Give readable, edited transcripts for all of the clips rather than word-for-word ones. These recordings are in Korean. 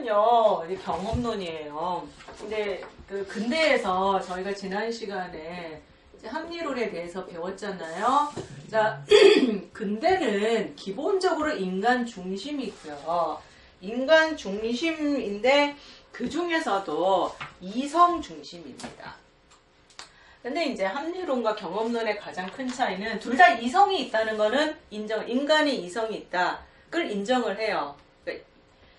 이거는요, 이제 경험론이에요. 근데 그 근대에서 저희가 지난 시간에 이제 합리론에 대해서 배웠잖아요. 자, 근대는 기본적으로 인간 중심이고요. 인간 중심인데 그 중에서도 이성 중심입니다. 근데 이제 합리론과 경험론의 가장 큰 차이는 둘 다 이성이 있다는 거는 인간이 이성이 있다. 그걸 인정을 해요.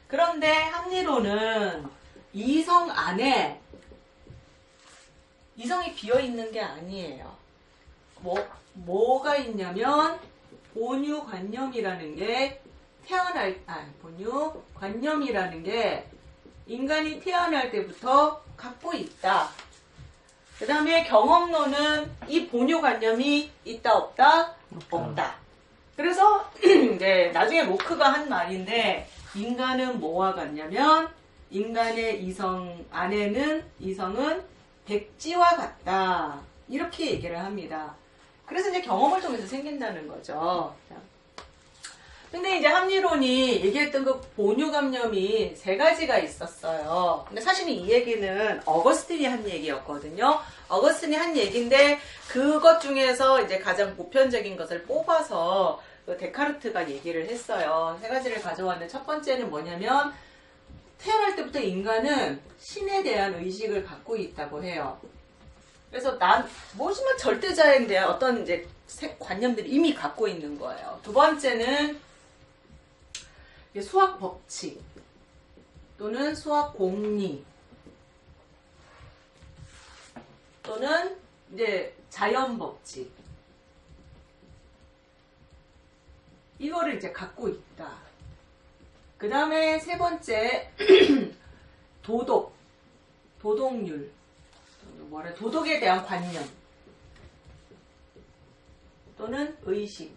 그런데 합리론은 이성 안에 이성이 비어있는 게 아니에요. 뭐가 있냐면 본유관념이라는 게 본유관념이라는 게 인간이 태어날 때부터 갖고 있다. 그 다음에 경험론은 이 본유관념이 있다 없다? 없다. 그래서 이제 나중에 로크가 한 말인데 인간은 뭐와 같냐면 인간의 이성 안에는 이성은 백지와 같다. 이렇게 얘기를 합니다. 그래서 이제 경험을 통해서 생긴다는 거죠. 근데 이제 합리론이 얘기했던 그 본유관념이 세 가지가 있었어요. 근데 사실은 이 얘기는 어거스틴이 한 얘기였거든요. 어거스틴이 한 얘기인데 그것 중에서 이제 가장 보편적인 것을 뽑아서 그 데카르트가 얘기를 했어요. 세 가지를 가져왔는데 첫 번째는 뭐냐면 태어날 때부터 인간은 신에 대한 의식을 갖고 있다고 해요. 그래서 뭐지만 절대자에 대한 어떤 이제 관념들이 이미 갖고 있는 거예요. 두 번째는 수학 법칙 또는 수학 공리 또는 이제 자연 법칙 이거를 이제 갖고 있다. 그 다음에 세 번째 도덕률 도덕에 대한 관념 또는 의식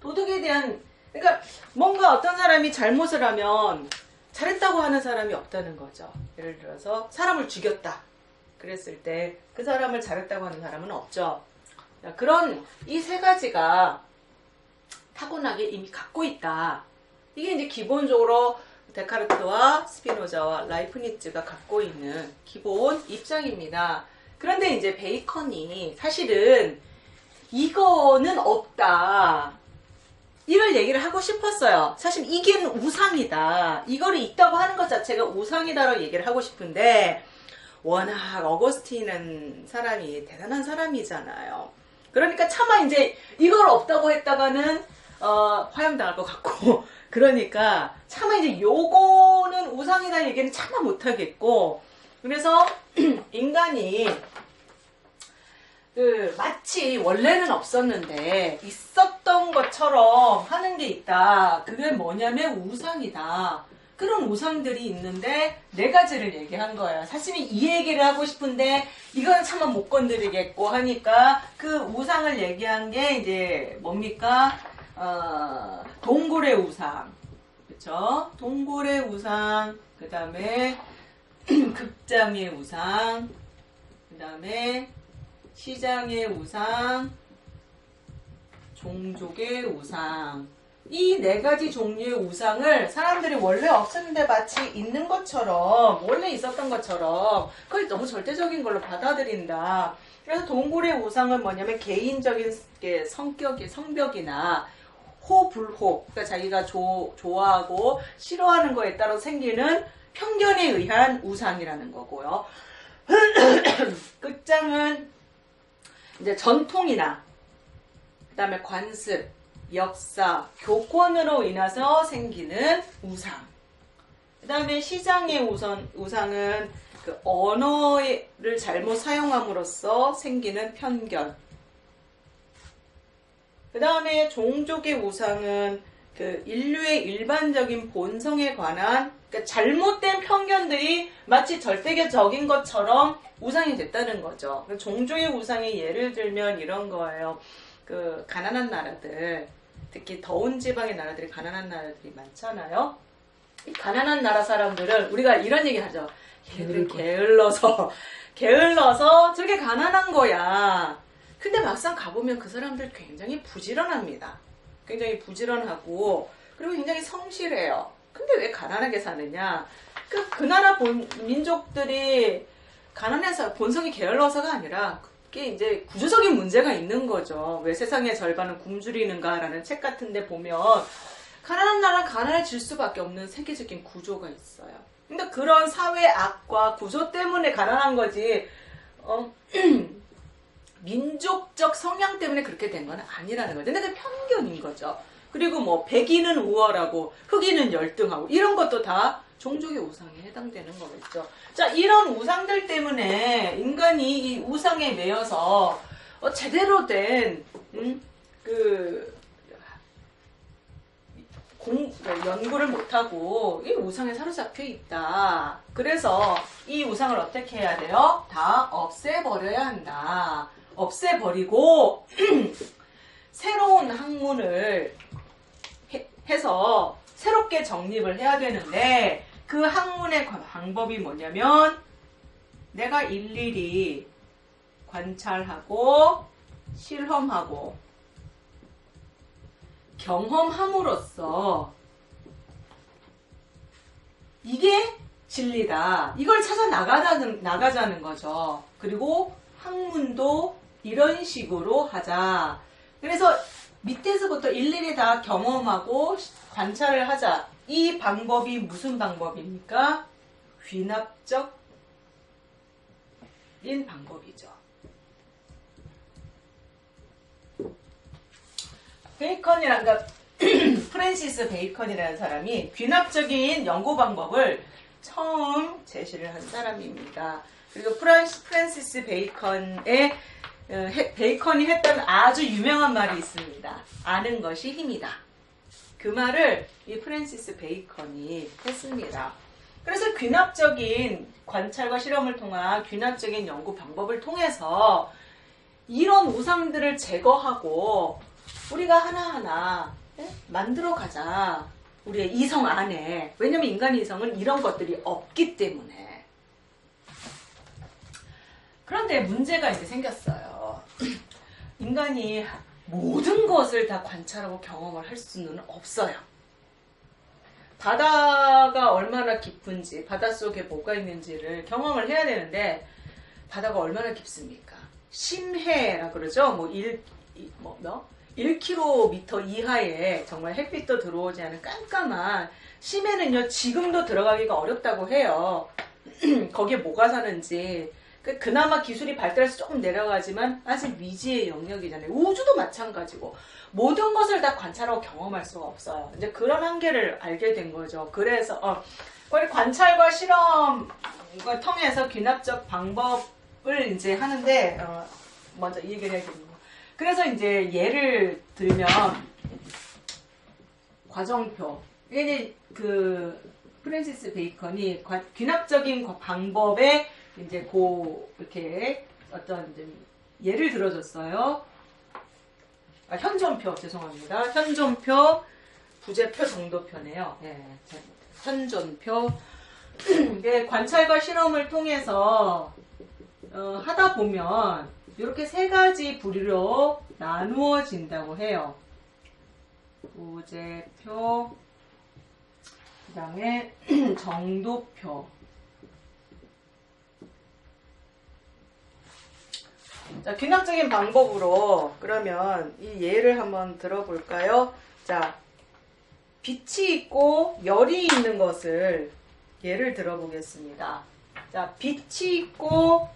도덕에 대한 그러니까 뭔가 어떤 사람이 잘못을 하면 잘했다고 하는 사람이 없다는 거죠. 예를 들어서 사람을 죽였다 그랬을 때 그 사람을 잘했다고 하는 사람은 없죠. 그런 이 세 가지가 타고나게 이미 갖고 있다. 이게 이제 기본적으로 데카르트와 스피노자와 라이프니츠가 갖고 있는 기본 입장입니다. 그런데 이제 베이컨이 사실은 이거는 없다. 이걸 얘기를 하고 싶었어요. 사실 이게 우상이다. 이거를 있다고 하는 것 자체가 우상이다라고 얘기를 하고 싶은데 워낙 어거스틴은 사람이 대단한 사람이잖아요. 그러니까 차마 이제 이걸 없다고 했다가는 화형당할 것 같고 그러니까 차마 이제 요거는 우상이다 얘기는 차마 못하겠고 그래서 인간이 마치 원래는 없었는데 있었던 것처럼 하는 게 있다. 그게 뭐냐면 우상이다. 그런 우상들이 있는데 네 가지를 얘기한 거예요. 사실은 이 얘기를 하고 싶은데 이건 차마 못 건드리겠고 하니까 그 우상을 얘기한 게 이제 뭡니까? 동굴의 우상. 그쵸? 동굴의 우상. 그 다음에 극장의 우상. 그 다음에 시장의 우상, 종족의 우상. 이 네 가지 종류의 우상을 사람들이 원래 없었는데 마치 있는 것처럼, 원래 있었던 것처럼 그걸 너무 절대적인 걸로 받아들인다. 그래서 동굴의 우상은 뭐냐면 개인적인 성격이나 호불호, 그러니까 자기가 좋아하고 싫어하는 거에 따라 생기는 편견에 의한 우상이라는 거고요. 극장은 이제 전통이나 그 다음에 관습, 역사, 교권으로 인해서 생기는 우상. 그 다음에 시장의 우상은 그 언어를 잘못 사용함으로써 생기는 편견. 그 다음에 종족의 우상은 그 인류의 일반적인 본성에 관한 그러니까 잘못된 편견들이 마치 절대적인 것처럼 우상이 됐다는 거죠. 종족의 우상이 예를 들면 이런 거예요. 그 가난한 나라들, 특히 더운 지방의 나라들이 가난한 나라들이 많잖아요. 이 가난한 나라 사람들은 우리가 이런 얘기 하죠. 얘들 게을러서 저렇게 가난한 거야. 근데 막상 가보면 그 사람들 굉장히 부지런합니다. 굉장히 부지런하고 그리고 굉장히 성실해요. 근데 왜 가난하게 사느냐? 그 나라 민족들이 가난해서 본성이 게을러서가 아니라 그게 이제 구조적인 문제가 있는 거죠. 왜 세상의 절반은 굶주리는가라는 책 같은데 보면 가난한 나라는 가난해질 수밖에 없는 세계적인 구조가 있어요. 근데 그런 사회 악과 구조 때문에 가난한 거지. 민족적 성향 때문에 그렇게 된 건 아니라는 거죠. 근데 그 편견인 거죠. 그리고 뭐 백인은 우월하고 흑인은 열등하고 이런 것도 다 종족의 우상에 해당되는 거겠죠. 자, 이런 우상들 때문에 인간이 이 우상에 매여서 제대로 된 연구를 못하고 이 우상에 사로잡혀 있다. 그래서 이 우상을 어떻게 해야 돼요? 다 없애버려야 한다. 없애버리고 새로운 학문을 해서 새롭게 정립을 해야 되는데 그 학문의 방법이 뭐냐면 내가 일일이 관찰하고 실험하고 경험함으로써 이게 진리다. 이걸 찾아 나가자는 거죠. 그리고 학문도 이런 식으로 하자. 그래서 밑에서부터 일일이 다 경험하고 관찰을 하자. 이 방법이 무슨 방법입니까? 귀납적인 방법이죠. 그러니까 프랜시스 베이컨이라는 사람이 귀납적인 연구 방법을 처음 제시를 한 사람입니다. 그리고 프랜시스 베이컨이 했던 아주 유명한 말이 있습니다. 아는 것이 힘이다. 그 말을 이 프랜시스 베이컨이 했습니다. 그래서 귀납적인 관찰과 실험을 통한 귀납적인 연구 방법을 통해서 이런 우상들을 제거하고 우리가 하나하나 만들어 가자. 우리의 이성 안에. 왜냐면 인간의 이성은 이런 것들이 없기 때문에. 그런데 문제가 이제 생겼어요. 인간이 모든 것을 다 관찰하고 경험을 할 수는 없어요. 바다가 얼마나 깊은지, 바닷속에 뭐가 있는지를 경험을 해야 되는데 바다가 얼마나 깊습니까? 심해라 그러죠. 1km 이하에 정말 햇빛도 들어오지 않은 깜깜한 심해는요, 지금도 들어가기가 어렵다고 해요. 거기에 뭐가 사는지. 그나마 기술이 발달해서 조금 내려가지만 아직 미지의 영역이잖아요. 우주도 마찬가지고 모든 것을 다 관찰하고 경험할 수가 없어요. 이제 그런 한계를 알게 된 거죠. 그래서 관찰과 실험을 통해서 귀납적 방법을 이제 하는데 먼저 이 얘기를 해야겠네요. 그래서 이제 예를 들면 과정표. 이게 프랜시스 베이컨이 귀납적인 방법에 이제 이렇게 어떤 이제 예를 들어줬어요. 현존표, 죄송합니다. 현존표, 부재표, 정도표네요. 네, 현존표. 관찰과 실험을 통해서 하다 보면 이렇게 세 가지 부류로 나누어진다고 해요. 부재표, 그 다음에 정도표. 자, 귀납적인 방법으로 그러면 이 예를 한번 들어볼까요? 자, 빛이 있고 열이 있는 것을 예를 들어보겠습니다. 자, 빛이 있고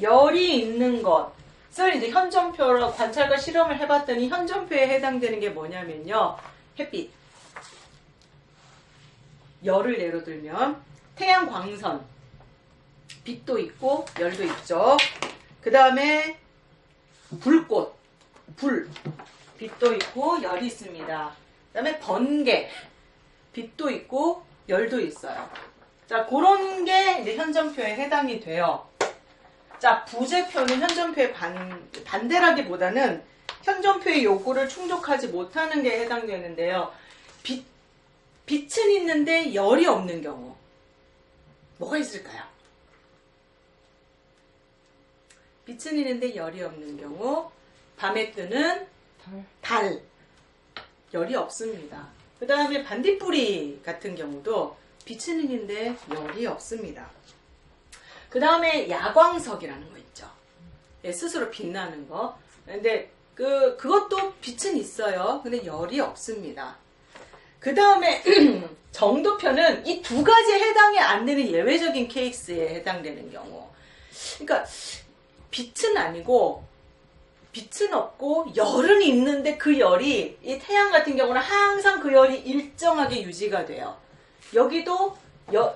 열이 있는 것을 이제 현존표로 관찰과 실험을 해봤더니 현존표에 해당되는 게 뭐냐면요. 햇빛. 열을 예로 들면 태양 광선. 빛도 있고 열도 있죠. 그 다음에 불꽃, 빛도 있고 열이 있습니다. 그 다음에 번개, 빛도 있고 열도 있어요. 자, 그런 게 이제 현존표에 해당이 돼요. 자, 부재표는 현존표의 반대라기보다는 현존표의 요구를 충족하지 못하는 게 해당되는데요. 빛은 있는데 열이 없는 경우 뭐가 있을까요? 빛은 있는데 열이 없는 경우 밤에 뜨는 달. 열이 없습니다. 그 다음에 반딧불이 같은 경우도 빛은 있는데 열이 없습니다. 그 다음에 야광석이라는 거 있죠. 예, 스스로 빛나는 거. 근데 그것도 빛은 있어요. 근데 열이 없습니다. 그 다음에 정도표는 이 두 가지에 해당이 안 되는 예외적인 케이스에 해당되는 경우. 그러니까 빛은 아니고 빛은 없고 열은 있는데 그 열이 이 태양 같은 경우는 항상 그 열이 일정하게 유지가 돼요. 여기도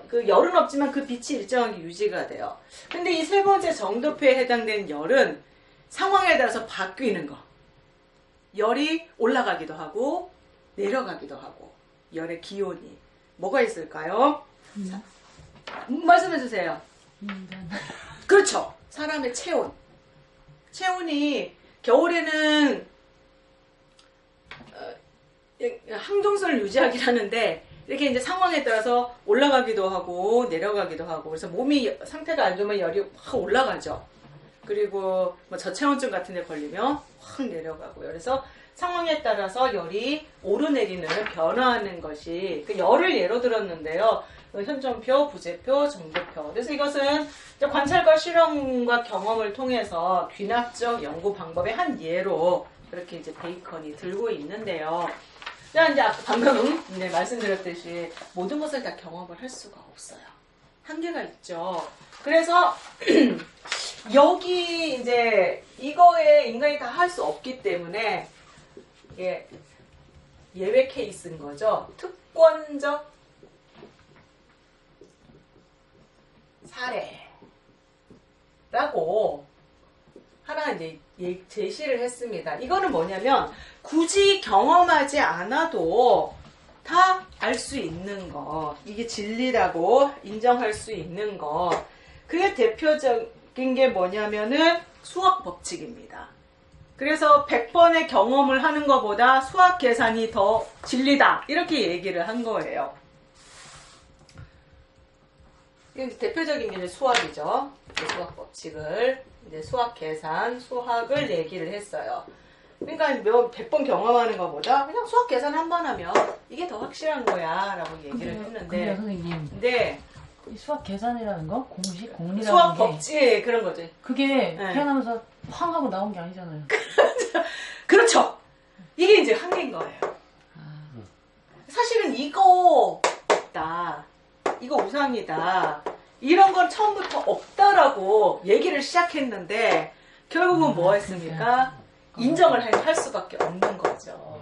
그 열은 없지만 그 빛이 일정하게 유지가 돼요. 근데 이 세 번째 정도표에 해당되는 열은 상황에 따라서 바뀌는 거. 열이 올라가기도 하고 내려가기도 하고 열의 기온이 뭐가 있을까요? 자, 말씀해 주세요. 그렇죠. 사람의 체온. 체온이 겨울에는 항동성을 유지하긴 하는데 이렇게 이제 상황에 따라서 올라가기도 하고 내려가기도 하고 그래서 몸이 상태가 안 좋으면 열이 확 올라가죠. 그리고 뭐 저체온증 같은 데 걸리면 확 내려가고요. 그래서 상황에 따라서 열이 오르내리는 변화하는 것이 그 열을 예로 들었는데요. 현존표, 부재표, 정도표. 그래서 이것은 관찰과 실험과 경험을 통해서 귀납적 연구 방법의 한 예로 그렇게 이제 베이컨이 들고 있는데요. 자, 이제 방금 말씀드렸듯이 모든 것을 다 경험을 할 수가 없어요. 한계가 있죠. 그래서 여기 이제 이거에 인간이 다 할 수 없기 때문에 이게 예외 케이스인 거죠. 특권적 사례라고 하나 이제 제시를 했습니다. 이거는 뭐냐면 굳이 경험하지 않아도 다 알 수 있는 거, 이게 진리라고 인정할 수 있는 거, 그게 대표적인 게 뭐냐면은 수학 법칙입니다. 그래서 100번의 경험을 하는 것보다 수학 계산이 더 진리다 이렇게 얘기를 한 거예요. 이게 대표적인 게 이제 수학이죠. 수학 법칙을 이제 수학 계산, 수학을 얘기를 했어요. 그러니까 100번 경험하는 것보다 그냥 수학 계산 한 번 하면 이게 더 확실한 거야 라고 얘기를 했는데 근데 선생님 네. 이 수학 계산이라는 거? 공식? 공리라는 수학 게 법칙 그런 거지. 그게 네. 태어나면서 팡 하고 나온 게 아니잖아요. 그렇죠. 이게 이제 한계인 거예요. 사실은 이거 없다. 이거 우상이다. 이런 건 처음부터 없다라고 얘기를 시작했는데 결국은 뭐 했습니까? 인정을 할 수밖에 없는 거죠.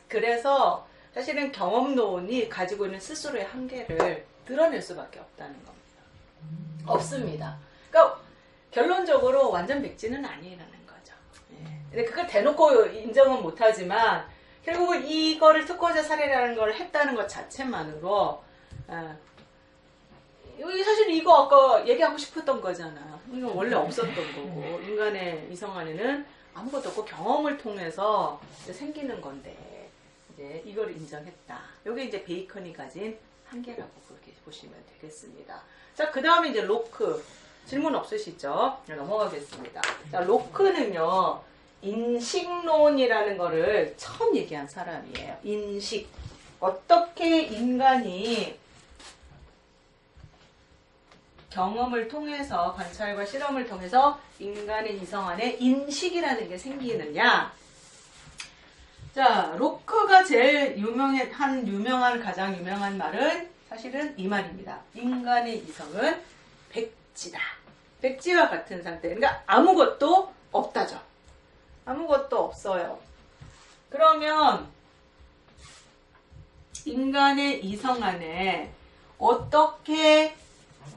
그래서 사실은 경험론이 가지고 있는 스스로의 한계를 드러낼 수밖에 없다는 겁니다. 없습니다. 그러니까 결론적으로 완전 백지는 아니라는 거죠. 근데 그걸 대놓고 인정은 못하지만 결국은 이거를 특권자 사례라는 걸 했다는 것 자체만으로 사실 이거 아까 얘기하고 싶었던 거잖아. 이거 원래 없었던 거고 인간의 이성 안에는 아무것도 없고 경험을 통해서 생기는 건데 이제 이걸 인정했다. 이게 이제 베이컨이 가진 한계라고 그렇게 보시면 되겠습니다. 자, 그 다음에 이제 로크. 질문 없으시죠? 넘어가겠습니다. 자, 로크는요, 인식론이라는 거를 처음 얘기한 사람이에요. 인식. 어떻게 인간이 경험을 통해서, 관찰과 실험을 통해서 인간의 이성 안에 인식이라는 게 생기느냐. 자, 로크가 제일 가장 유명한 말은 사실은 이 말입니다. 인간의 이성은 백지다. 백지와 같은 상태. 그러니까 아무것도 없다죠. 아무것도 없어요. 그러면 인간의 이성 안에 어떻게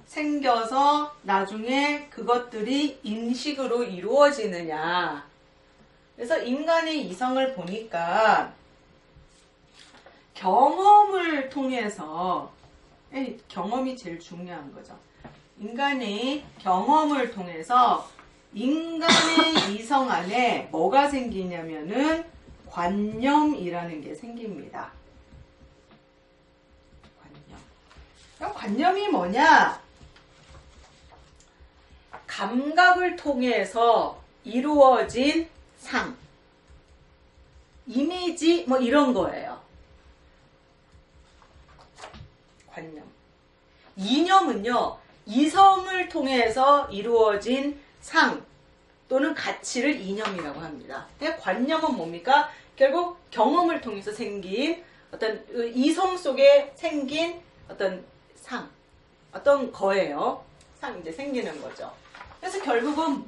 생겨서 나중에 그것들이 인식으로 이루어지느냐. 그래서 인간의 이성을 보니까 경험을 통해서, 경험이 제일 중요한 거죠. 인간의 경험을 통해서 인간의 이성 안에 뭐가 생기냐면은 관념이라는 게 생깁니다. 관념. 그럼 관념이 뭐냐? 감각을 통해서 이루어진 상, 이미지, 뭐 이런 거예요. 관념. 이념은요, 이성을 통해서 이루어진 상 또는 가치를 이념이라고 합니다. 근데 관념은 뭡니까? 결국 경험을 통해서 생긴 어떤 이성 속에 생긴 어떤 상, 어떤 거예요. 상 이제 생기는 거죠. 그래서 결국은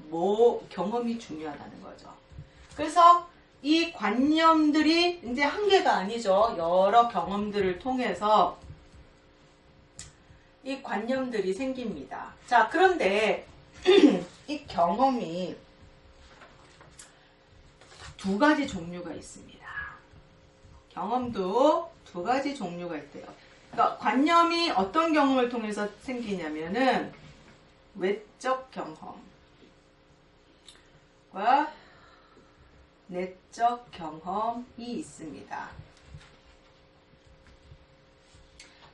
경험이 중요하다는 거죠. 그래서 이 관념들이 이제 한계가 아니죠. 여러 경험들을 통해서 이 관념들이 생깁니다. 자, 그런데 이 경험이 두 가지 종류가 있습니다. 경험도 두 가지 종류가 있대요. 그러니까 관념이 어떤 경험을 통해서 생기냐면은 외적 경험과 내적 경험이 있습니다.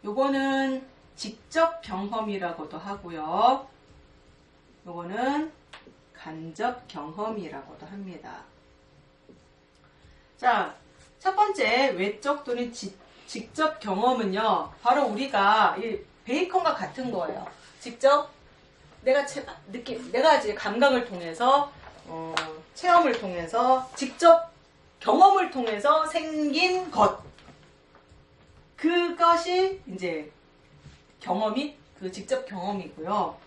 요거는 직접 경험이라고도 하고요. 요거는 간접 경험이라고도 합니다. 자, 첫 번째 외적 또는 직접 경험은요, 바로 우리가 이 베이컨과 같은 거예요. 직접 내가 이제 감각을 통해서 체험을 통해서 직접 경험을 통해서 생긴 것, 그것이 이제 경험이 그 직접 경험이고요.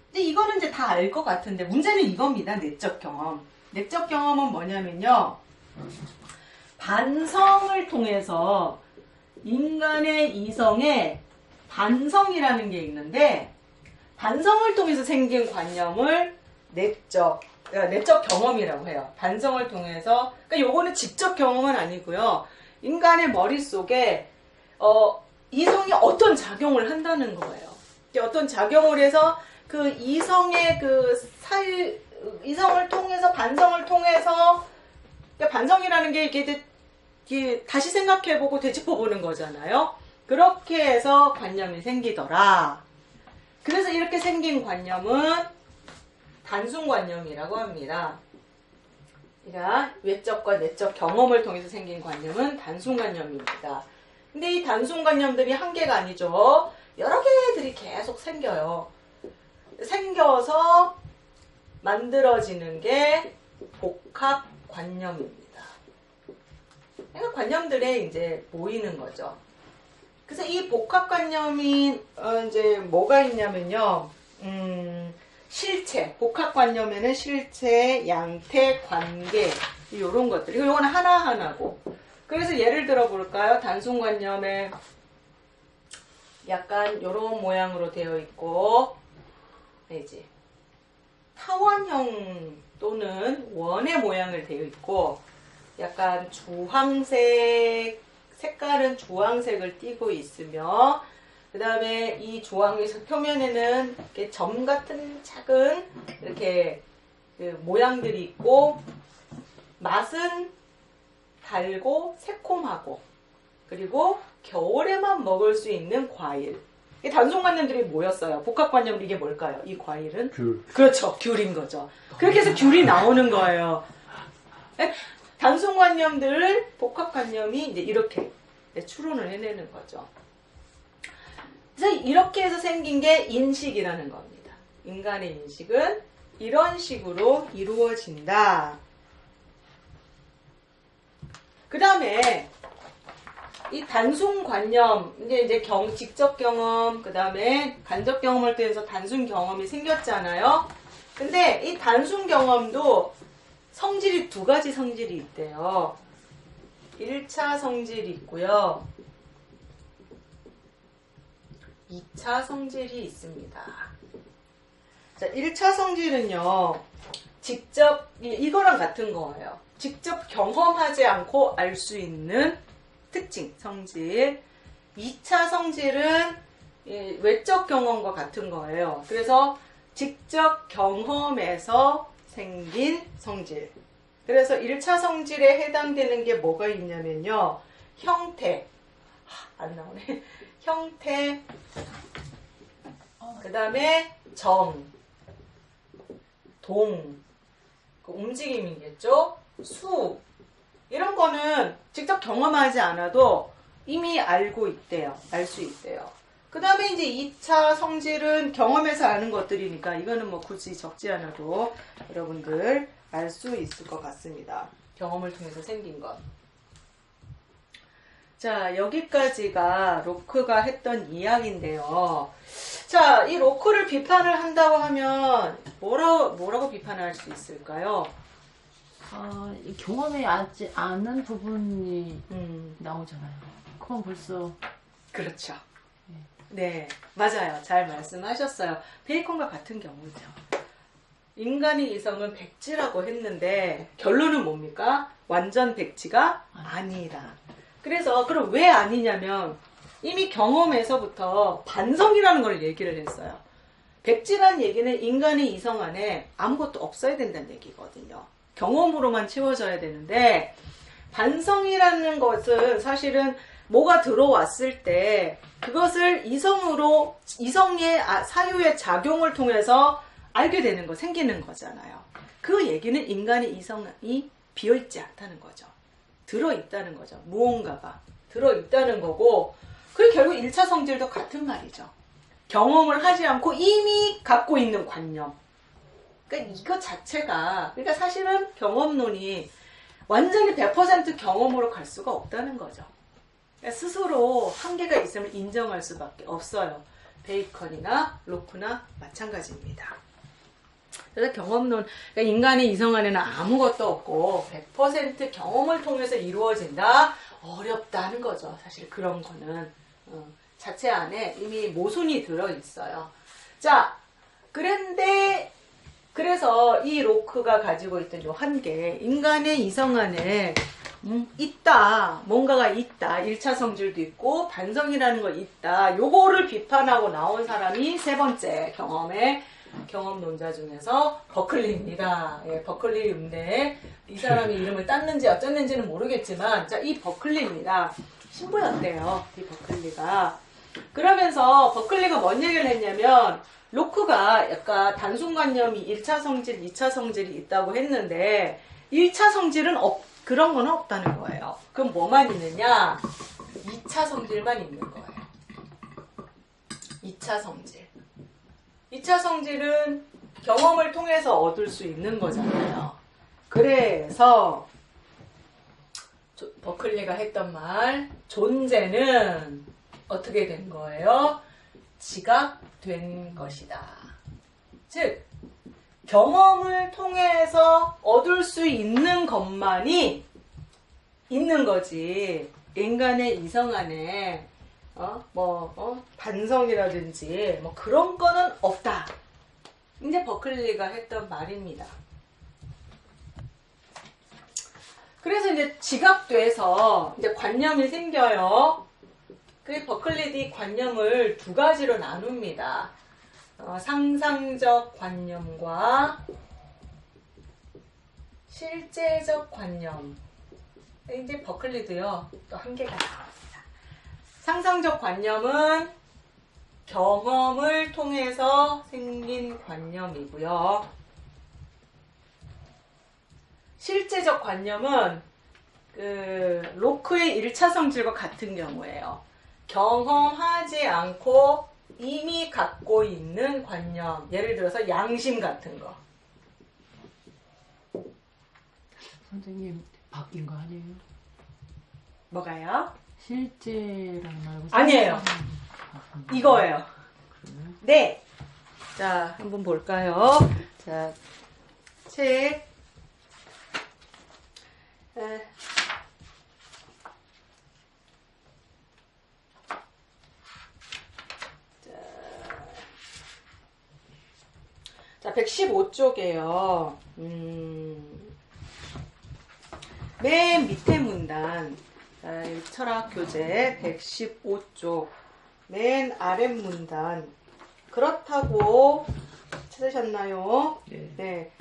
근데 이거는 이제 다 알 것 같은데 문제는 이겁니다. 내적 경험. 내적 경험은 뭐냐면요, 반성을 통해서 인간의 이성에 반성이라는 게 있는데, 반성을 통해서 생긴 관념을 내적 경험이라고 해요. 반성을 통해서. 그러니까 요거는 직접 경험은 아니고요. 인간의 머릿속에 이성이 어떤 작용을 한다는 거예요. 어떤 작용을 해서 그 이성의 이성을 통해서, 반성을 통해서, 그러니까 반성이라는 게 이게 다시 생각해보고 되짚어보는 거잖아요. 그렇게 해서 관념이 생기더라. 그래서 이렇게 생긴 관념은 단순관념이라고 합니다. 그러니까 외적과 내적 경험을 통해서 생긴 관념은 단순관념입니다. 근데 이 단순관념들이 한계가 아니죠. 여러 개들이 계속 생겨요. 생겨서 만들어지는 게 복합관념입니다. 그러니까 관념들에 이제 모이는 거죠. 그래서 이 복합관념이 이제 뭐가 있냐면요, 실체, 복합관념에는 실체, 양태, 관계, 이런 것들. 이거는 하나하나고. 그래서 예를 들어 볼까요? 단순관념에 약간 이런 모양으로 되어 있고, 이제 타원형 또는 원의 모양을 되어 있고, 약간 주황색, 색깔은 주황색을 띠고 있으며, 그 다음에 이 주황색 표면에는 이렇게 점 같은 작은 이렇게 그 모양들이 있고, 맛은 달고 새콤하고, 그리고 겨울에만 먹을 수 있는 과일. 이 단순관념들이 모였어요. 복합관념, 이게 뭘까요? 이 과일은? 귤. 그렇죠. 귤인 거죠. 그렇게 해서 귤이 나오는 거예요. 단순관념들을 복합관념이 이제 이렇게 추론을 해내는 거죠. 그래서 이렇게 해서 생긴 게 인식이라는 겁니다. 인간의 인식은 이런 식으로 이루어진다. 그 다음에 이 단순관념, 이제 직접 경험, 그 다음에 간접 경험을 통해서 단순 경험이 생겼잖아요. 근데 이 단순 경험도 성질이 두 가지 성질이 있대요. 1차 성질이 있고요. 2차 성질이 있습니다. 자, 1차 성질은요, 직접, 이거랑 같은 거예요. 직접 경험하지 않고 알 수 있는 특징, 성질. 2차 성질은 외적 경험과 같은 거예요. 그래서 직접 경험에서 생긴 성질. 그래서 1차 성질에 해당되는 게 뭐가 있냐면요, 형태, 안 나오네. 형태, 그 다음에 점, 동, 그 움직임이겠죠? 수, 이런 거는 직접 경험하지 않아도 이미 알고 있대요. 알 수 있대요. 그 다음에 이제 2차 성질은 경험에서 아는 것들이니까 이거는 뭐 굳이 적지 않아도 여러분들 알 수 있을 것 같습니다. 경험을 통해서 생긴 것. 자, 여기까지가 로크가 했던 이야기인데요. 자, 이 로크를 비판을 한다고 하면 뭐라고 비판할 수 있을까요? 이 경험에 아지 않은 부분이 나오잖아요. 그건 벌써 그렇죠. 네, 맞아요. 잘 말씀하셨어요. 베이컨과 같은 경우죠. 인간의 이성은 백지라고 했는데 결론은 뭡니까? 완전 백지가 아니다. 그래서 그럼 왜 아니냐면 이미 경험에서부터 반성이라는 걸 얘기를 했어요. 백지라는 얘기는 인간의 이성 안에 아무것도 없어야 된다는 얘기거든요. 경험으로만 채워져야 되는데 반성이라는 것은 사실은 뭐가 들어왔을 때 그것을 이성의 사유의 작용을 통해서 알게 되는 거, 생기는 거잖아요. 그 얘기는 인간의 이성이 비어있지 않다는 거죠. 들어있다는 거죠. 무언가가 들어있다는 거고, 그리고 결국 1차 성질도 같은 말이죠. 경험을 하지 않고 이미 갖고 있는 관념. 그러니까 이것 자체가, 그러니까 사실은 경험론이 완전히 100% 경험으로 갈 수가 없다는 거죠. 그러니까 스스로 한계가 있음을 인정할 수밖에 없어요. 베이컨이나 로크나 마찬가지입니다. 그래서 경험론, 그러니까 인간의 이성 안에는 아무것도 없고 100% 경험을 통해서 이루어진다? 어렵다는 거죠. 사실 그런 거는 자체 안에 이미 모순이 들어있어요. 자, 그래서 이 로크가 가지고 있던 요 한계, 인간의 이성 안에 있다, 뭔가가 있다, 1차 성질도 있고 반성이라는 거 있다, 요거를 비판하고 나온 사람이 세 번째 경험론자 중에서 버클리입니다. 예, 버클리 음대. 이 사람이 이름을 땄는지 어쩌는지는 모르겠지만, 자, 이 버클리입니다. 신부였대요, 이 버클리가. 그러면서 버클리가 뭔 얘기를 했냐면, 로크가 약간 단순관념이 1차 성질, 2차 성질이 있다고 했는데, 1차 성질은 그런 건 없다는 거예요. 그럼 뭐만 있느냐? 2차 성질만 있는 거예요. 2차 성질. 2차 성질은 경험을 통해서 얻을 수 있는 거잖아요. 그래서 버클리가 했던 말, 존재는 어떻게 된 거예요? 지각된 것이다. 즉, 경험을 통해서 얻을 수 있는 것만이 있는 거지. 인간의 이성 안에 반성이라든지 그런 거는 없다. 이제 버클리가 했던 말입니다. 그래서 이제 지각돼서 이제 관념이 생겨요. 그래서 버클리도 관념을 두 가지로 나눕니다. 상상적 관념과 실제적 관념. 이제 버클리도요, 또 한계가 나옵니다. 상상적 관념은 경험을 통해서 생긴 관념이고요. 실제적 관념은 로크의 1차 성질과 같은 경우예요. 경험하지 않고 이미 갖고 있는 관념. 예를 들어서 양심 같은 거. 선생님, 바뀐 거 아니에요? 뭐가요? 실제랑 말고 아니에요. 이거예요. 그래요? 네. 자, 한번 볼까요? 자, 책. 자, 115쪽이에요. 맨 밑에 문단. 자, 철학 교재 115쪽. 맨 아랫 문단. 그렇다고 찾으셨나요? 네. 네.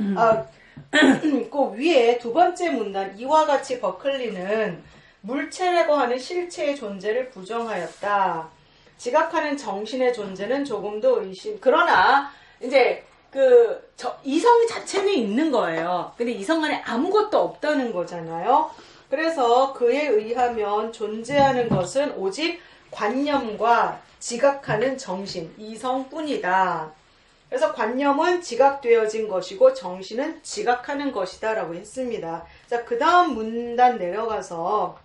그 위에 두 번째 문단. 이와 같이 버클리는 물체라고 하는 실체의 존재를 부정하였다. 지각하는 정신의 존재는 조금도 그러나, 이제, 이성 자체는 있는 거예요. 근데 이성 안에 아무것도 없다는 거잖아요. 그래서 그에 의하면 존재하는 것은 오직 관념과 지각하는 정신, 이성뿐이다. 그래서 관념은 지각되어진 것이고 정신은 지각하는 것이다 라고 했습니다. 자, 그 다음 문단 내려가서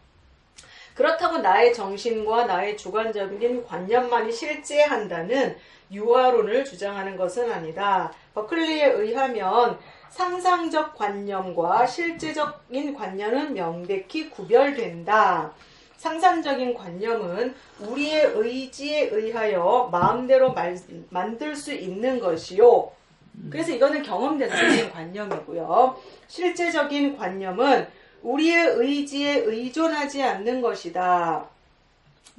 그렇다고 나의 정신과 나의 주관적인 관념만이 실제한다는 유아론을 주장하는 것은 아니다. 버클리에 의하면 상상적 관념과 실제적인 관념은 명백히 구별된다. 상상적인 관념은 우리의 의지에 의하여 마음대로 만들 수 있는 것이요. 그래서 이거는 경험대상적인 관념이고요. 실제적인 관념은 우리의 의지에 의존하지 않는 것이다.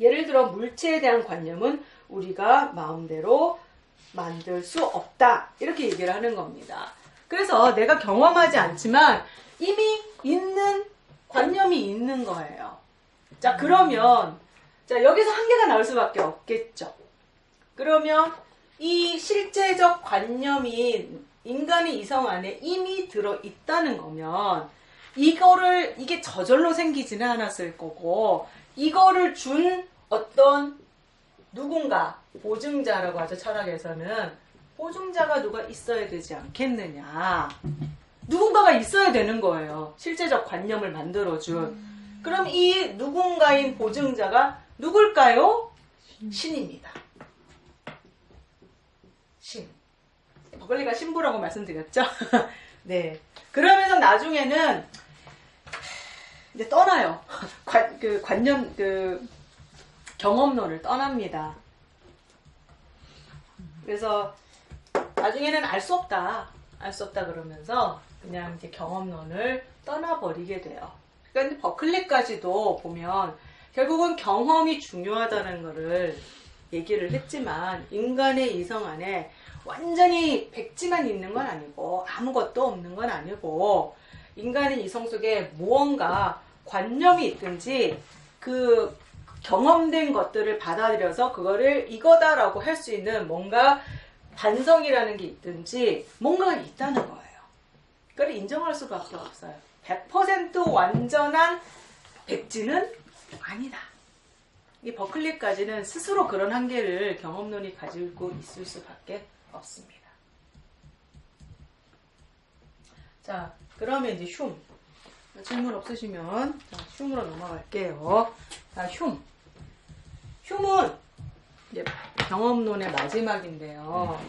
예를 들어 물체에 대한 관념은 우리가 마음대로 만들 수 없다. 이렇게 얘기를 하는 겁니다. 그래서 내가 경험하지 않지만 이미 있는 관념이 있는 거예요. 자, 그러면 자, 여기서 한계가 나올 수밖에 없겠죠. 그러면 이 실제적 관념이 인간의 이성 안에 이미 들어있다는 거면 이게 저절로 생기지는 않았을 거고 이거를 준 어떤 누군가 보증자라고 하죠. 철학에서는 보증자가 누가 있어야 되지 않겠느냐. 누군가가 있어야 되는 거예요. 실제적 관념을 만들어준. 그럼 이 누군가인 보증자가 누굴까요? 신입니다. 신. 버클리가 신부라고 말씀드렸죠? 네. 그러면서 나중에는 이제 떠나요. 경험론을 떠납니다. 그래서 나중에는 알 수 없다. 알 수 없다 그러면서 그냥 이제 경험론을 떠나버리게 돼요. 그러니까 버클리까지도 보면 결국은 경험이 중요하다는 거를 얘기를 했지만 인간의 이성 안에 완전히 백지만 있는 건 아니고 아무것도 없는 건 아니고 인간의 이성 속에 무언가 관념이 있든지 그 경험된 것들을 받아들여서 그거를 이거다라고 할 수 있는 뭔가 반성이라는 게 있든지 뭔가가 있다는 거예요. 그걸 인정할 수밖에 없어요. 100% 완전한 백지는 아니다. 이 버클리까지는 스스로 그런 한계를 경험론이 가지고 있을 수밖에 없습니다. 자, 그러면 이제 흉. 질문 없으시면 자, 흉으로 넘어갈게요. 자, 흉은 이제 경험론의 마지막인데요.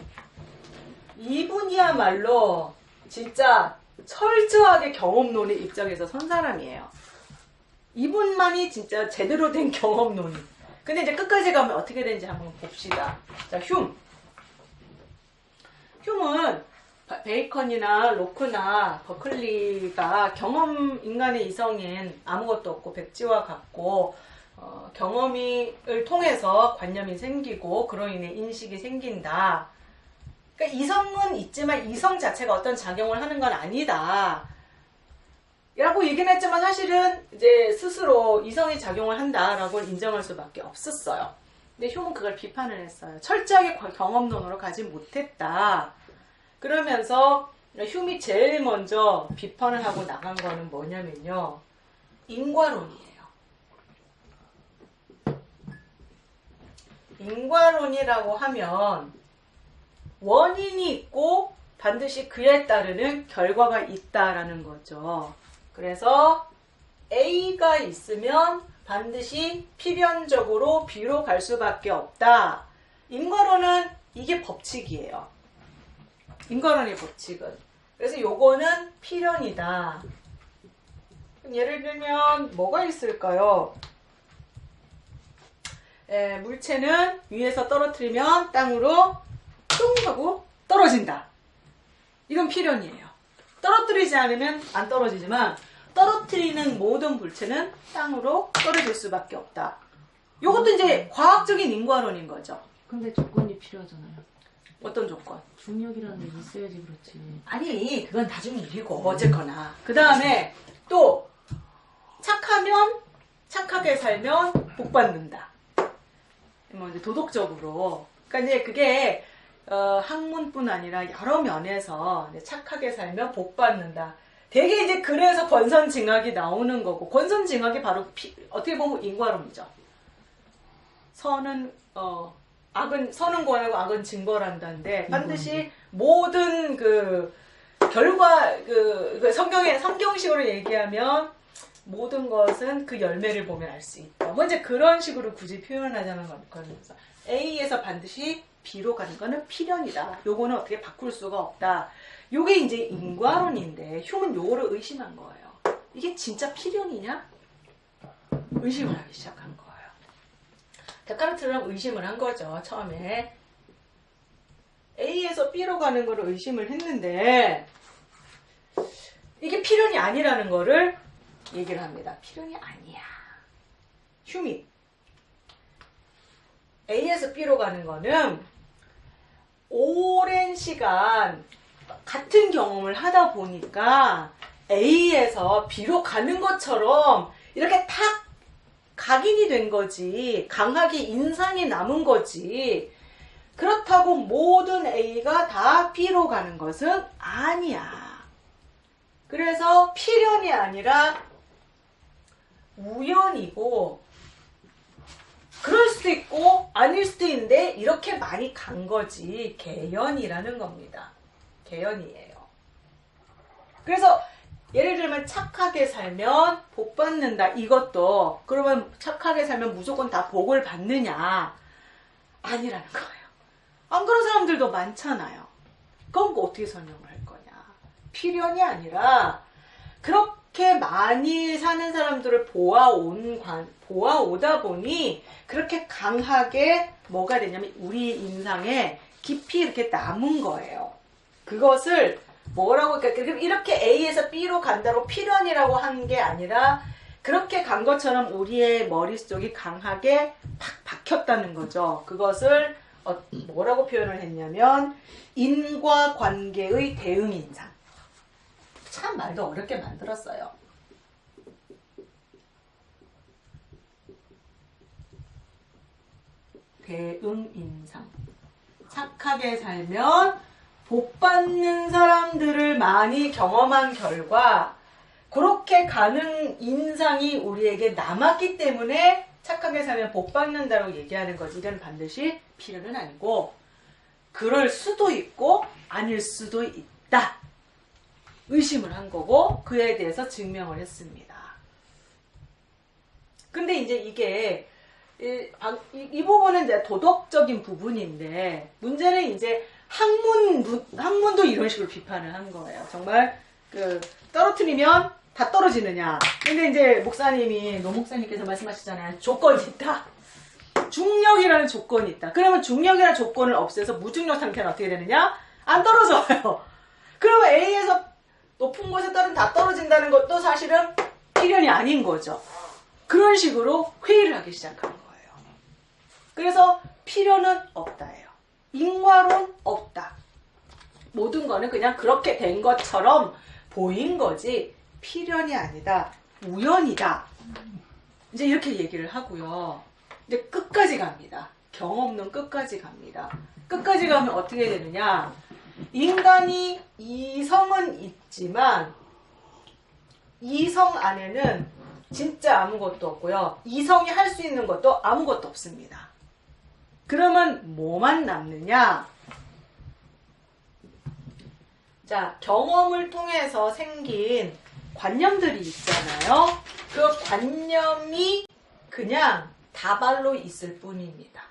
이분이야말로 진짜 철저하게 경험론의 입장에서 선 사람이에요. 이분만이 진짜 제대로 된 경험론이. 근데 이제 끝까지 가면 어떻게 되는지 한번 봅시다. 자, 흉은 베이컨이나 로크나 버클리가 인간의 이성인 아무것도 없고 백지와 같고 경험을 통해서 관념이 생기고 그로 인해 인식이 생긴다. 그러니까 이성은 있지만 이성 자체가 어떤 작용을 하는 건 아니다. 라고 얘기는 했지만 사실은 이제 스스로 이성이 작용을 한다라고 인정할 수밖에 없었어요. 근데 흉은 그걸 비판을 했어요. 철저하게 경험론으로 가지 못했다. 그러면서 흉이 제일 먼저 비판을 하고 나간 거는 뭐냐면요. 인과론이에요. 인과론이라고 하면 원인이 있고 반드시 그에 따르는 결과가 있다라는 거죠. 그래서 A가 있으면 반드시 필연적으로 B로 갈 수밖에 없다. 인과론은 이게 법칙이에요. 인과론의 법칙은. 그래서 요거는 필연이다. 예를 들면 뭐가 있을까요? 물체는 위에서 떨어뜨리면 땅으로 뚱 하고 떨어진다. 이건 필연이에요. 떨어뜨리지 않으면 안 떨어지지만 떨어뜨리는 모든 물체는 땅으로 떨어질 수밖에 없다. 이것도 이제 과학적인 인과론인 거죠. 근데 조건이 필요하잖아요. 어떤 조건? 중력이라는 게 있어야지 그렇지. 아니, 그건 나중 일이고 어쨌거나. 그 다음에 또 착하게 살면 복 받는다. 뭐 이제 도덕적으로. 그러니까 이제 그게 학문뿐 아니라 여러 면에서 착하게 살면 복 받는다. 되게 이제 그래서 권선징악이 나오는 거고, 권선징악이 바로 어떻게 보면 인과론이죠. 선은 악은 선은 권하고 악은 징벌한다는데 반드시 모든 그 결과 그 성경식으로 얘기하면 모든 것은 그 열매를 보면 알 수 있다. 먼저 그런 식으로 굳이 표현하자는 거거든요. A에서 반드시 B로 가는 거는 필연이다. 요거는 어떻게 바꿀 수가 없다. 요게 이제 인과론인데 휴은 요거를 의심한 거예요. 이게 진짜 필연이냐? 의심을 하기 시작한 거예요. 데카르트는 의심을 한 거죠. 처음에 A에서 B로 가는 거를 의심을 했는데 이게 필연이 아니라는 거를 얘기를 합니다. 필연이 아니야. 휴미 A에서 B로 가는 거는 오랜 시간 같은 경험을 하다 보니까 A에서 B로 가는 것처럼 이렇게 탁 각인이 된 거지. 강하게 인상이 남은 거지. 그렇다고 모든 A가 다 B로 가는 것은 아니야. 그래서 필연이 아니라 우연이고 그럴 수도 있고 아닐 수도 있는데 이렇게 많이 간 거지. 개연이라는 겁니다. 개연이에요. 그래서 예를 들면 착하게 살면 복 받는다. 이것도 그러면 착하게 살면 무조건 다 복을 받느냐? 아니라는 거예요. 안 그런 사람들도 많잖아요. 그건 뭐 어떻게 설명을 할 거냐? 필연이 아니라 그렇게 많이 사는 사람들을 보아오다 보니 그렇게 강하게 뭐가 되냐면 우리 인상에 깊이 이렇게 남은 거예요. 그것을 뭐라고, 그러니까 이렇게 A에서 B로 간다고 필연이라고 한 게 아니라 그렇게 간 것처럼 우리의 머릿속이 강하게 팍 박혔다는 거죠. 그것을 뭐라고 표현을 했냐면 인과관계의 대응인상. 참 말도 어렵게 만들었어요. 대응인상. 착하게 살면 복 받는 사람들을 많이 경험한 결과 그렇게 가는 인상이 우리에게 남았기 때문에 착하게 살면 복 받는다고 얘기하는 거지. 이건 반드시 필연은 아니고 그럴 수도 있고 아닐 수도 있다. 의심을 한 거고 그에 대해서 증명을 했습니다. 근데 이제 이게 이 부분은 이제 도덕적인 부분인데 문제는 이제 학문도 이런 식으로 비판을 한 거예요. 정말 떨어뜨리면 다 떨어지느냐. 근데 이제 노 목사님께서 말씀하시잖아요. 조건이 있다. 중력이라는 조건이 있다. 그러면 중력이라는 조건을 없애서 무중력 상태는 어떻게 되느냐? 안 떨어져요. 그러면 A에서 높은 곳에 다 떨어진다는 것도 사실은 필연이 아닌 거죠. 그런 식으로 회의를 하기 시작한 거예요. 그래서 필연은 없다예요. 인과론 없다. 모든 거는 그냥 그렇게 된 것처럼 보인 거지 필연이 아니다. 우연이다. 이제 이렇게 얘기를 하고요. 이제 끝까지 갑니다. 경험론 끝까지 갑니다. 끝까지 가면 어떻게 되느냐. 인간이 이성은 있지만 이성 안에는 진짜 아무것도 없고요. 이성이 할 수 있는 것도 아무것도 없습니다. 그러면 뭐만 남느냐? 자, 경험을 통해서 생긴 관념들이 있잖아요. 그 관념이 그냥 다발로 있을 뿐입니다.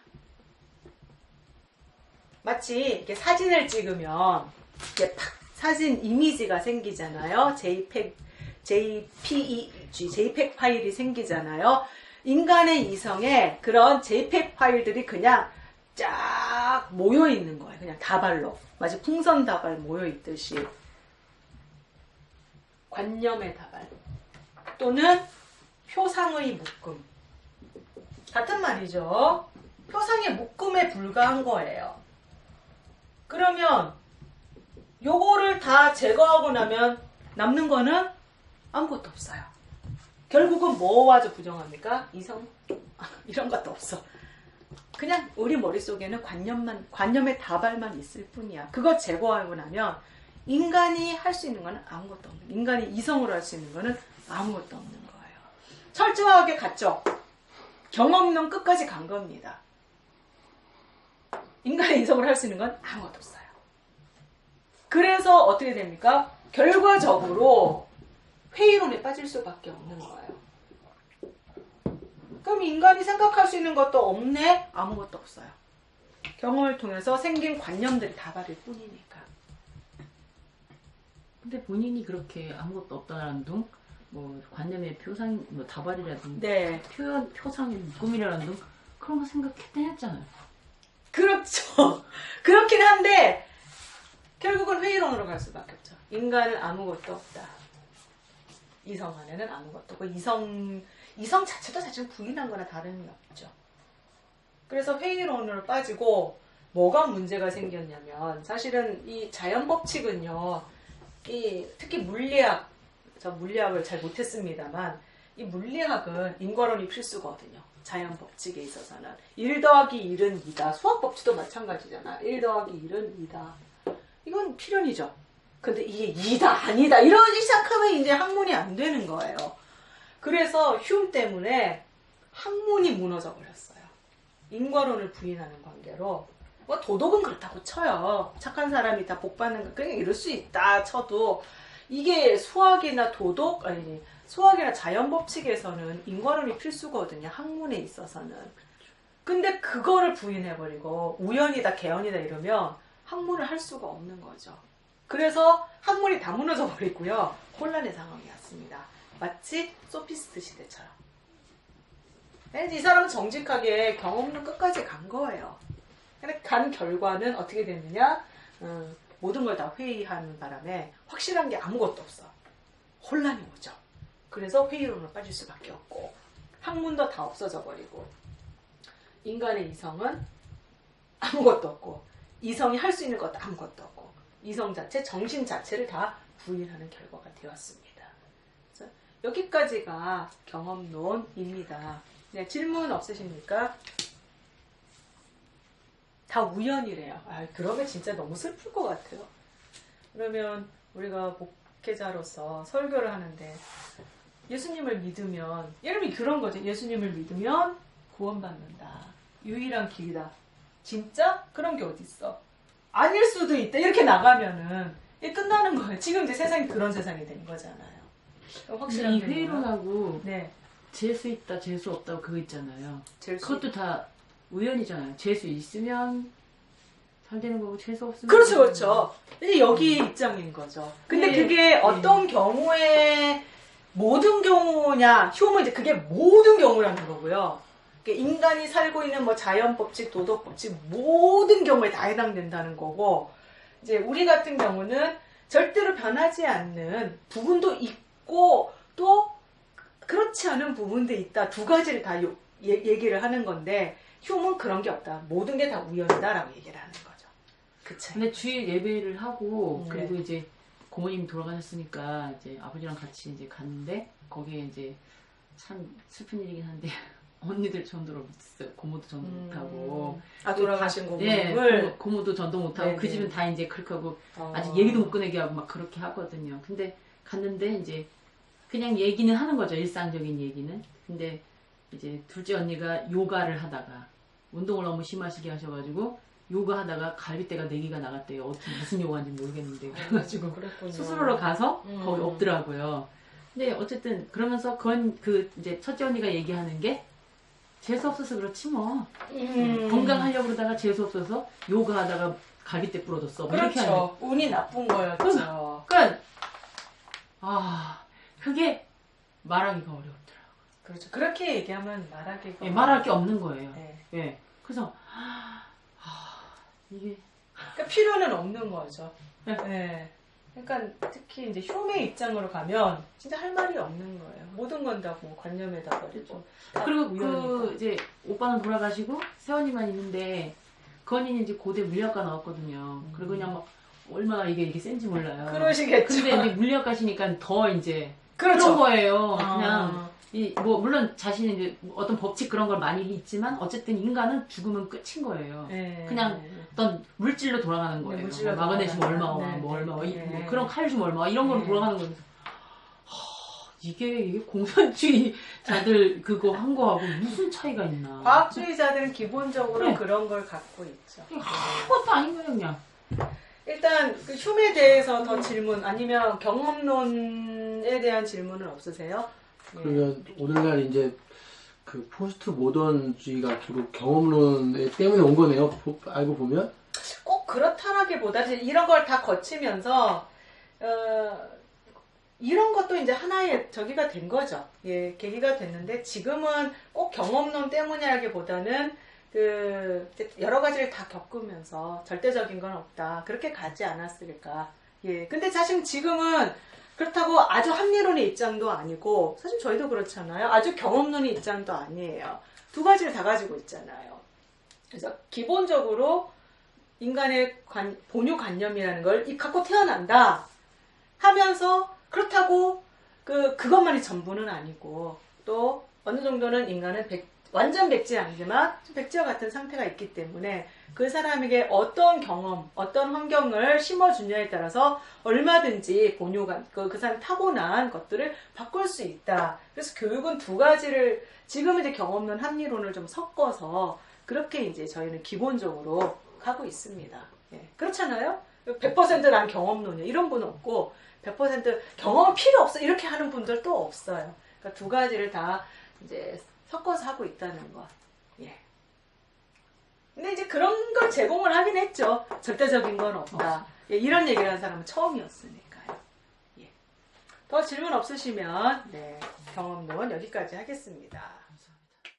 마치 이렇게 사진을 찍으면 이렇게 팍 사진 이미지가 생기잖아요. JPEG 파일이 생기잖아요. 인간의 이성에 그런 JPEG 파일들이 그냥 쫙 모여 있는 거예요. 그냥 다발로. 마치 풍선 다발 모여 있듯이. 관념의 다발. 또는 표상의 묶음. 같은 말이죠. 표상의 묶음에 불과한 거예요. 그러면 요거를 다 제거하고 나면 남는 거는 아무것도 없어요. 결국은 뭐와저 부정합니까? 이성? 이런 것도 없어. 그냥 우리 머릿속에는 관념의 다발만 있을 뿐이야. 그거 제거하고 나면 인간이 할 수 있는 거는 아무것도 없는 거예요. 인간이 이성으로 할 수 있는 거는 아무것도 없는 거예요. 철저하게 갔죠? 경험론 끝까지 간 겁니다. 인간의 이성을 할 수 있는 건 아무것도 없어요. 그래서 어떻게 됩니까? 결과적으로 회의론에 빠질 수밖에 없는 거예요. 그럼 인간이 생각할 수 있는 것도 없네? 아무것도 없어요. 경험을 통해서 생긴 관념들이 다발일 뿐이니까. 근데 본인이 그렇게 아무것도 없다라는 둥, 뭐 관념의 표상, 뭐 다발이라든 네. 표상의 꿈이라는 둥 그런 거 생각했긴 했잖아요. 그렇죠. 그렇긴 한데 결국은 회의론으로 갈 수밖에 없죠. 인간은 아무것도 없다. 이성 안에는 아무것도 없고 이성 자체도 사실 부인한 거나 다름이 없죠. 그래서 회의론으로 빠지고 뭐가 문제가 생겼냐면 사실은 이 자연 법칙은요. 특히 물리학, 저 물리학을 잘 못했습니다만 이 물리학은 인과론이 필수거든요. 자연 법칙에 있어서는 1 더하기 1은 2다. 수학 법칙도 마찬가지잖아. 1 더하기 1은 2다. 이건 필연이죠. 근데 이게 2다 아니다 이러기 시작하면 이제 학문이 안 되는 거예요. 그래서 휴움 때문에 학문이 무너져 버렸어요. 인과론을 부인하는 관계로 뭐 도덕은 그렇다고 쳐요. 착한 사람이 다 복 받는 거 그냥 이럴 수 있다 쳐도 이게 수학이나 도덕 아니 수학이나 자연 법칙에서는 인과론이 필수거든요. 학문에 있어서는. 근데 그거를 부인해버리고 우연이다 개연이다 이러면 학문을 할 수가 없는 거죠. 그래서 학문이 다 무너져 버리고요. 혼란의 상황이 왔습니다. 마치 소피스트 시대처럼. 이 사람은 정직하게 경험론 끝까지 간 거예요. 근데 간 결과는 어떻게 됐느냐? 모든 걸 다 회의하는 바람에 확실한 게 아무것도 없어. 혼란이 오죠. 그래서 회의론으로 빠질 수밖에 없고 학문도 다 없어져 버리고 인간의 이성은 아무것도 없고 이성이 할 수 있는 것도 아무것도 없고 이성 자체, 정신 자체를 다 부인하는 결과가 되었습니다. 그래서 여기까지가 경험론입니다. 네, 질문 없으십니까? 다 우연이래요. 그러면 진짜 너무 슬플 것 같아요. 그러면 우리가 목회자로서 설교를 하는데 예수님을 믿으면 여러분이 그런 거죠. 예수님을 믿으면 구원받는다. 유일한 길이다. 진짜? 그런 게 어딨어? 아닐 수도 있다. 이렇게 나가면은 이게 끝나는 거예요. 지금 이제 세상이 그런 세상이 된 거잖아요. 확실히 이 회의론하고 네. 재수 있다, 재수 없다고 그거 있잖아요. 재수 그것도 다 우연이잖아요. 재수 있으면 잘 되는 거고 재수 없으면 그렇죠, 그렇죠. 이제 여기 입장인 거죠. 근데 네. 그게 어떤 경우에 모든 경우냐? 휴먼 이제 그게 모든 경우라는 거고요. 인간이 살고 있는 뭐 자연 법칙, 도덕 법칙 모든 경우에 다 해당된다는 거고 이제 우리 같은 경우는 절대로 변하지 않는 부분도 있고 또 그렇지 않은 부분도 있다. 두 가지를 다 얘기를 하는 건데 휴먼 그런 게 없다. 모든 게 다 우연이다라고 얘기를 하는 거죠. 그쵸? 근데 주일 예배를 하고 네. 그리고 이제 고모님이 돌아가셨으니까 이제 아버지랑 같이 이제 갔는데 거기에 이제 참 슬픈 일이긴 한데 언니들 전도를 못했어요. 고모도 전도 못하고. 돌아가신 네, 고모님을 고모도 전도 못하고 네네. 그 집은 다 이제 그렇게 하고 아직 얘기도 못 꺼내게 하고 막 그렇게 하거든요. 근데 갔는데 이제 그냥 얘기는 하는 거죠. 일상적인 얘기는. 근데 이제 둘째 언니가 요가를 하다가 운동을 너무 심하시게 하셔가지고 요가 하다가 갈비뼈가 4개가 나갔대요. 어떻게 무슨 요가인지 모르겠는데. 그래가지고 그랬군요. 수술하러 가서 거기 없더라고요. 근데 어쨌든 그러면서 그 이제 첫째 언니가 얘기하는 게 재수 없어서 그렇지 뭐. 건강하려고 그러다가 재수 없어서 요가 하다가 갈비뼈 부러졌어. 뭐 이렇게 하는. 그렇죠. 운이 나쁜 거였죠. 그러니까 그게 말하기가 어려웠더라고요. 그렇죠. 그렇게 얘기하면 말하기가 말할 게 없는 거예요. 네. 예. 그래서 이게 그러니까 필요는 없는 거죠. 네. 네. 그러니까 특히 이제 휴메의 입장으로 가면 진짜 할 말이 없는 거예요. 모든 건 다 뭐 관념에다 버리고. 그리고 그 이제 오빠는 돌아가시고 세원이만 있는데 그 언니는 이제 고대 물리학과 나왔거든요. 그리고 그냥 막 얼마나 이게 센지 몰라요. 그러시겠죠. 근데 이제 물리학 가시니까 더 이제 그렇죠. 그런 거예요. 그냥 뭐 물론 자신이 이제 어떤 법칙 그런 걸 많이 있지만 어쨌든 인간은 죽으면 끝인 거예요. 네. 그냥 어떤 물질로 돌아가는 거예요. 물질로 마그네슘 얼마와 돌아가는 뭐 얼마 네. 뭐 그런 칼슘 얼마 이런 걸로 네. 돌아가는 거예요. 이게 공산주의자들 그거 한 거하고 무슨 차이가 있나. 과학주의자들은 기본적으로 네. 그런 걸 갖고 있죠. 아무것도 아닌 거예요, 그냥. 일단 그 흉에 대해서 더 질문 아니면 경험론에 대한 질문은 없으세요? 예. 그러면 오늘날 이제 그 포스트 모던주의가 결국 경험론 때문에 온 거네요. 알고 보면. 꼭 그렇다라기보다 이런 걸 다 거치면서 이런 것도 이제 하나의 저기가 된 거죠. 예, 계기가 됐는데 지금은 꼭 경험론 때문이라기보다는 그 여러 가지를 다 겪으면서 절대적인 건 없다. 그렇게 가지 않았을까. 예. 근데 사실 지금은 그렇다고 아주 합리론의 입장도 아니고 사실 저희도 그렇잖아요. 아주 경험론의 입장도 아니에요. 두 가지를 다 가지고 있잖아요. 그래서 기본적으로 인간의 본유관념이라는 걸 갖고 태어난다 하면서 그렇다고 그것만이 전부는 아니고 또 어느 정도는 인간은 완전 백지는 아니지만 백지와 같은 상태가 있기 때문에 그 사람에게 어떤 경험, 어떤 환경을 심어주냐에 따라서 얼마든지 본유관, 그 사람 타고난 것들을 바꿀 수 있다. 그래서 교육은 두 가지를 지금은 이제 경험론, 합리론을 좀 섞어서 그렇게 이제 저희는 기본적으로 가고 있습니다. 예. 그렇잖아요? 100%난 경험론이야. 이런 분 없고 100% 경험은 필요 없어. 이렇게 하는 분들도 없어요. 그러니까 두 가지를 다 이제 섞어서 하고 있다는 거. 예. 근데 이제 그런 걸 제공을 하긴 했죠. 절대적인 건 없다. 예, 이런 얘기를 한 사람은 처음이었으니까요. 예. 더 질문 없으시면 네, 경험론 여기까지 하겠습니다.